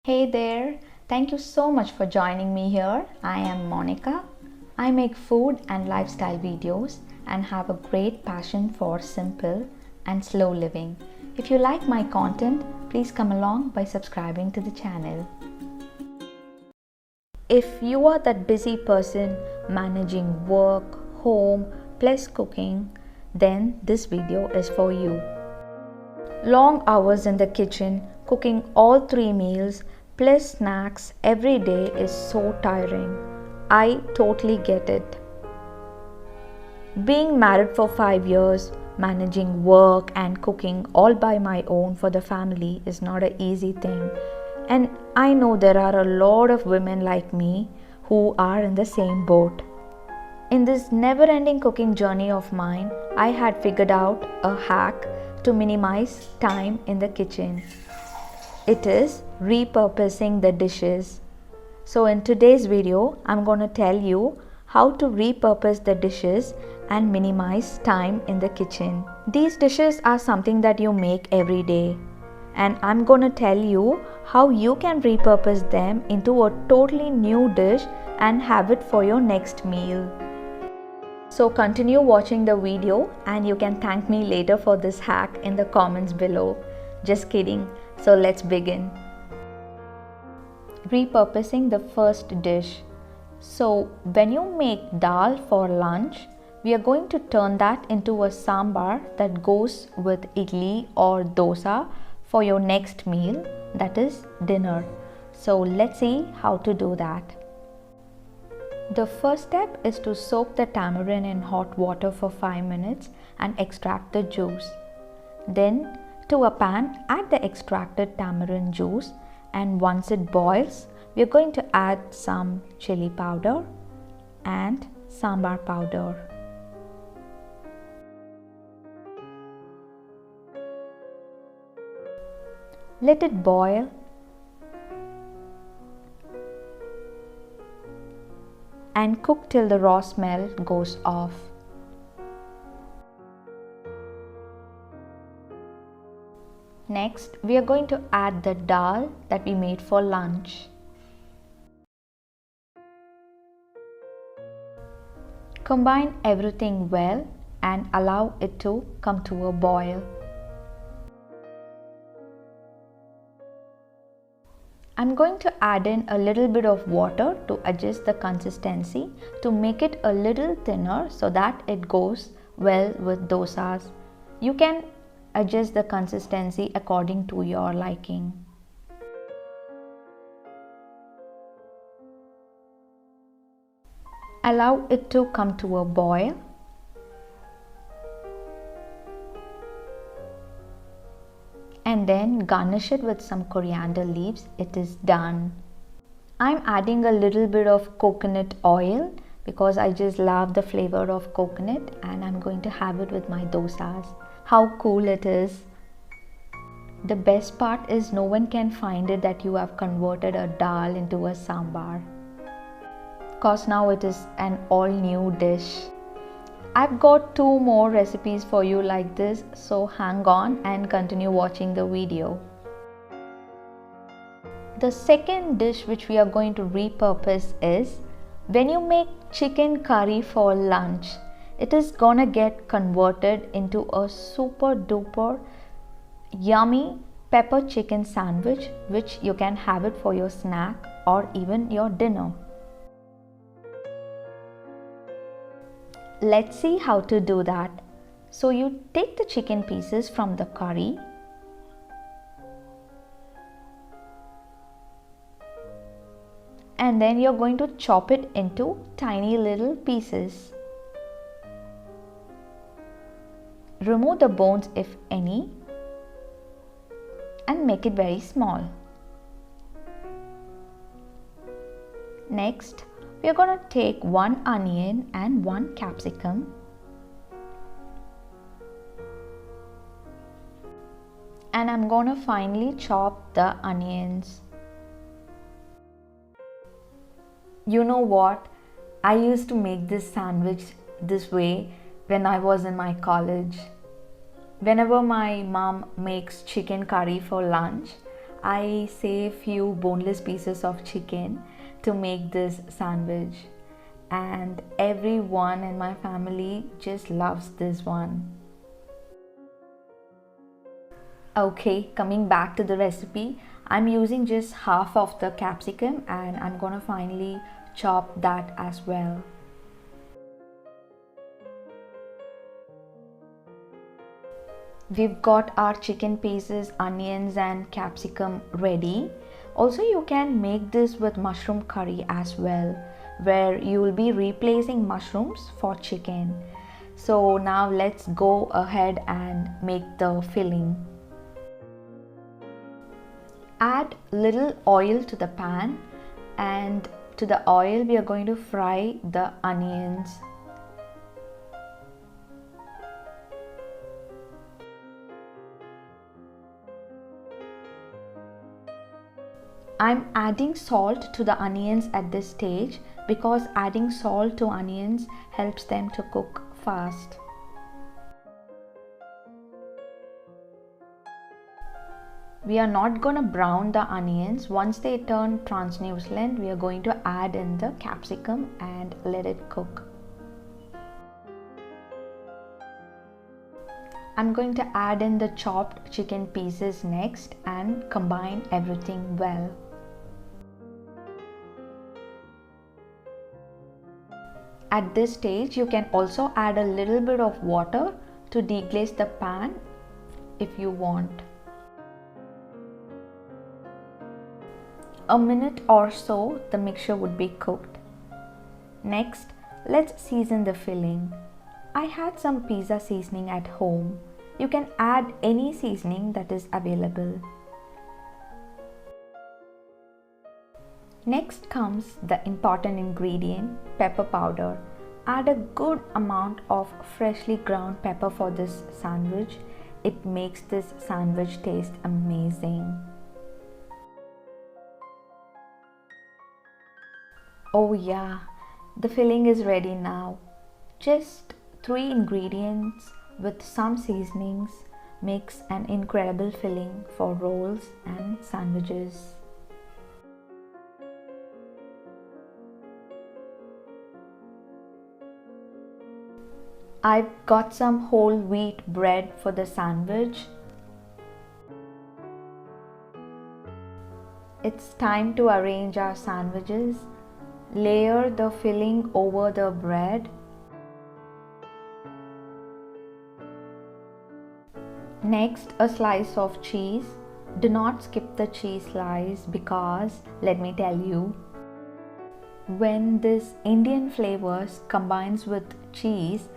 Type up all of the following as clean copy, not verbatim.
Hey there, thank you so much for joining me here. I am Monica. I make food and lifestyle videos and have a great passion for simple and slow living. If you like my content, please come along by subscribing to the channel. If you are that busy person managing work, home, plus cooking, then this video is for you. Long hours in the kitchen, cooking all 3 meals plus snacks every day is so tiring. I totally get it. Being married for 5 years, managing work and cooking all by my own for the family is not an easy thing. And I know there are a lot of women like me who are in the same boat. In this never-ending cooking journey of mine, I had figured out a hack to minimize time in the kitchen. It is repurposing the dishes. So in today's video, I'm going to tell you how to repurpose the dishes and minimize time in the kitchen. These dishes are something that you make every day, and I'm going to tell you how you can repurpose them into a totally new dish and have it for your next meal. So continue watching the video and you can thank me later for this hack in the comments below. Just kidding. So let's begin. Repurposing the first dish. So when you make dal for lunch, we are going to turn that into a sambar that goes with idli or dosa for your next meal, that is dinner. So let's see how to do that. The first step is to soak the tamarind in hot water for 5 minutes and extract the juice. Then to a pan, add the extracted tamarind juice, and once it boils, we are going to add some chili powder and sambar powder. Let it boil. And cook till the raw smell goes off. Next, we are going to add the dal that we made for lunch. Combine everything well and allow it to come to a boil. I'm going to add in a little bit of water to adjust the consistency to make it a little thinner so that it goes well with dosas. You can adjust the consistency according to your liking. Allow it to come to a boil. And then garnish it with some coriander leaves. It is done. I'm adding a little bit of coconut oil because I just love the flavor of coconut, and I'm going to have it with my dosas. How cool it is. The best part is no one can find it that you have converted a dal into a sambar, because now it is an all new dish. I've got 2 more recipes for you like this, so hang on and continue watching the video. The second dish which we are going to repurpose is when you make chicken curry for lunch. It is gonna get converted into a super duper yummy pepper chicken sandwich, which you can have it for your snack or even your dinner. Let's see how to do that. So you take the chicken pieces from the curry, and then you're going to chop it into tiny little pieces. Remove the bones if any and make it very small. Next, we are going to take 1 onion and 1 capsicum and I'm going to finely chop the onions. You know what? I used to make this sandwich this way when I was in my college. Whenever my mom makes chicken curry for lunch, I save few boneless pieces of chicken to make this sandwich, and everyone in my family just loves this one. Okay, coming back to the recipe, I'm using just half of the capsicum and I'm gonna finally chop that as well. We've got our chicken pieces, onions and capsicum ready. Also, you can make this with mushroom curry as well, where you will be replacing mushrooms for chicken. So now let's go ahead and make the filling. Add little oil to the pan, and to the oil we are going to fry the onions. I'm adding salt to the onions at this stage because adding salt to onions helps them to cook fast. We are not going to brown the onions. Once they turn translucent, we are going to add in the capsicum and let it cook. I'm going to add in the chopped chicken pieces next and combine everything well. At this stage, you can also add a little bit of water to deglaze the pan if you want. A minute or so, the mixture would be cooked. Next, let's season the filling. I had some pizza seasoning at home. You can add any seasoning that is available. Next comes the important ingredient, pepper powder. Add a good amount of freshly ground pepper for this sandwich. It makes this sandwich taste amazing. Oh yeah, the filling is ready now. Just 3 ingredients with some seasonings makes an incredible filling for rolls and sandwiches. I've got some whole wheat bread for the sandwich. It's time to arrange our sandwiches. Layer the filling over the bread. Next, a slice of cheese. Do not skip the cheese slice because, let me tell you, when this Indian flavors combines with cheese,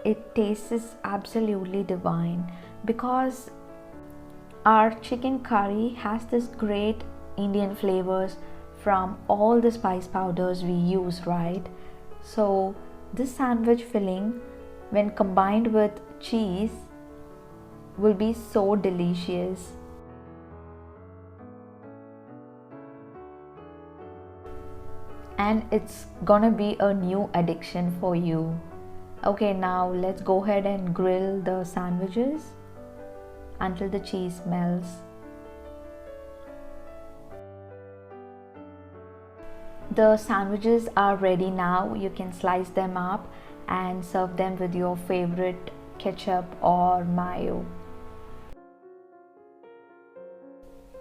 it tastes absolutely divine because our chicken curry has this great Indian flavors from all the spice powders we use, right? So this sandwich filling, when combined with cheese, will be so delicious. And it's gonna be a new addiction for you. Okay, now let's go ahead and grill the sandwiches until the cheese melts. The sandwiches are ready now. You can slice them up and serve them with your favorite ketchup or mayo.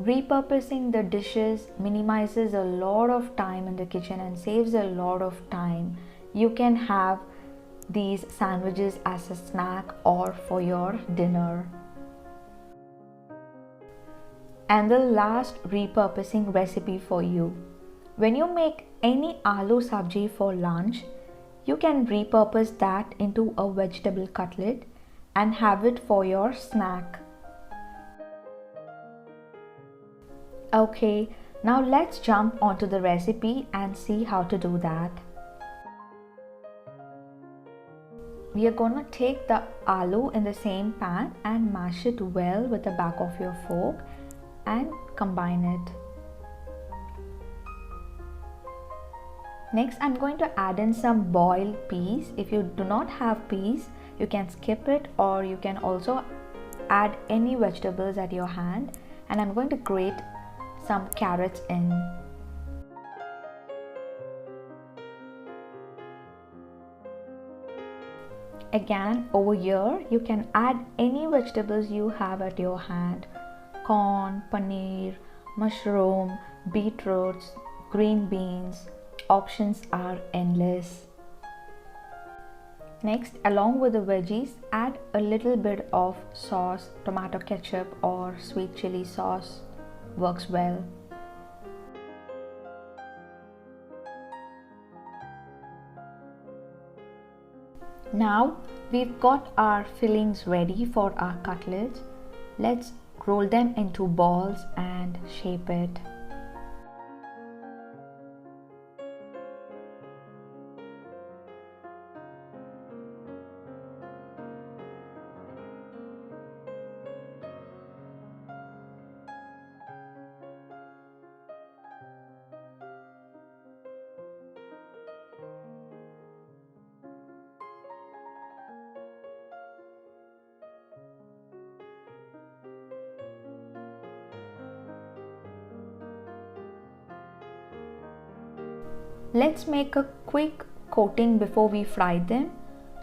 Repurposing the dishes minimizes a lot of time in the kitchen and saves a lot of time. You can have these sandwiches as a snack or for your dinner. And the last repurposing recipe for you. When you make any aloo sabji for lunch, you can repurpose that into a vegetable cutlet and have it for your snack. Okay, now let's jump onto the recipe and see how to do that. We are gonna take the aloo in the same pan and mash it well with the back of your fork and combine it. Next, I'm going to add in some boiled peas. If you do not have peas, you can skip it, or you can also add any vegetables at your hand. And I'm going to grate some carrots in. Again, over here you can add any vegetables you have at your hand. Corn, paneer, mushroom, beetroots, green beans. Options are endless. Next, along with the veggies, add a little bit of sauce, tomato ketchup or sweet chili sauce. Works well. Now we've got our fillings ready for our cutlets. Let's roll them into balls and shape it. Let's make a quick coating before we fry them.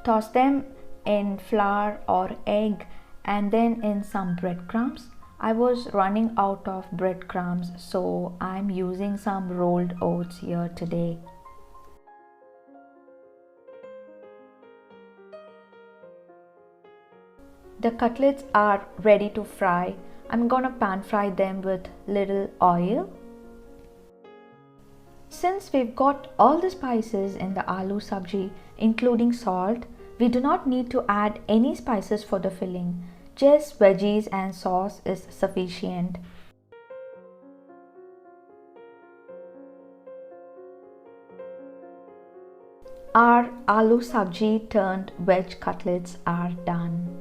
Toss them in flour or egg and then in some breadcrumbs. I was running out of breadcrumbs, so I'm using some rolled oats here today. The cutlets are ready to fry. I'm gonna pan fry them with little oil. Since we've got all the spices in the aloo sabji, including salt, we do not need to add any spices for the filling. Just veggies and sauce is sufficient. Our aloo sabji turned veg cutlets are done.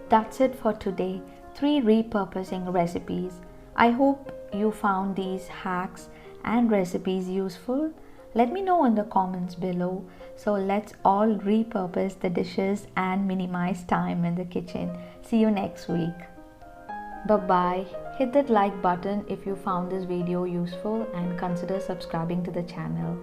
That's it for today. 3 repurposing recipes. I hope you found these hacks and recipes useful. Let me know in the comments below. So let's all repurpose the dishes and minimize time in the kitchen. See you next week. Bye-bye. Hit that like button if you found this video useful and consider subscribing to the channel.